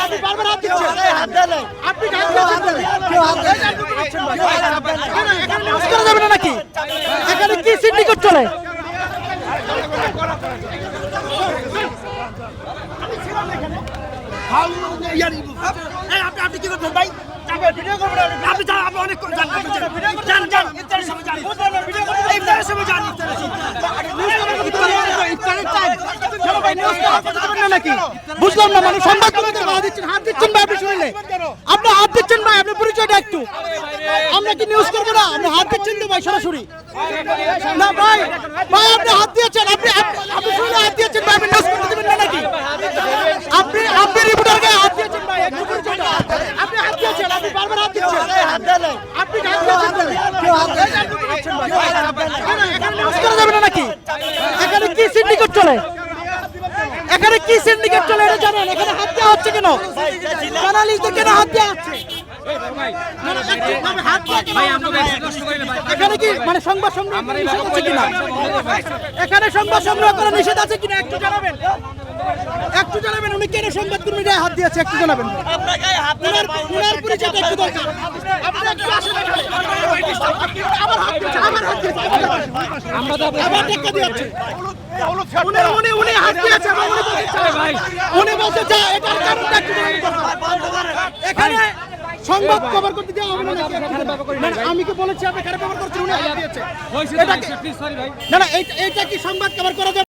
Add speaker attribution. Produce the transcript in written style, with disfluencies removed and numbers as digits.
Speaker 1: আপনি বারবার হাত দিচ্ছেন। আপনি হাত দিচ্ছেন এখানে নিউজ করা যাবে না নাকি? এখানে কি সিন্ডিকেট চলে? আপনি কি করছেন ভাই? ভিডিও করবেন আপনি যান, আপনি অনেক যান যান ইফতারের সময় যান, ইফতারের সময় যান, নাকি বুঝলাম না। মানে সংবাদ হাত দিচ্ছেন ভাই, আপনি শুনলে আপনি হাত দিচ্ছেন ভাই, আপনি পরিচয়টা একটু। আমরা কি নিউজ করবো না? আপনি হাত দিচ্ছেন তো ভাই সরাসরি। না ভাই, ভাই আপনি হাত দিয়েছেন, আপনি শুনলে হাত দিয়েছেন ভাই, আপনি নিউজ করতে দেবেন না নাকি? আপনি রিপোর্টারকে হাত দিয়েছেন ভাই, একটু পরিচয়টা। আপনি হাত দিয়েছেন, আপনি বারবার হাত দিচ্ছেন। আপনি হাত দিয়েছেন ভাই, এখানে নিউজ করা যাবে না নাকি? এখানে কি সিন্ডিকেট চলে? এখানে কি সিন্ডিকেট চলে এটা জানেন? এখানে হাত দেওয়া হচ্ছে কেন? জার্নালিস্টদের কেন হাত দেওয়া হচ্ছে? এখানে কি মানে সংবাদ সংগ্রহ করা নিষেধ আছে কিনা? এখানে সংবাদ সংগ্রহ করা নিষেধ আছে কিনা একটু জানাবেন। একটু জানাবেন উনি কেন সংবাদ কর্মীরা হাত দিয়েছে, একটু জানাবেন। ওনার পরিচয়টা একটু দরকার। আপনি একটু আসেন এখানে। আবার হাত দিয়েছে, আবার হাত দিয়েছে, আবার টেক্কা দিয়েছে। উনি হাত দিয়েছে, উনি বলছে যা, এটার কারণটা একটু জানাবেন। এখানে সংবাদ কভার করতে দেওয়া হবে না নাকি? আমি কি বলেছি আপনি খারাপ ব্যবহার করছেন? উনি হাত দিয়েছে। না না, এইটা কি সংবাদ কভার করা যাবে?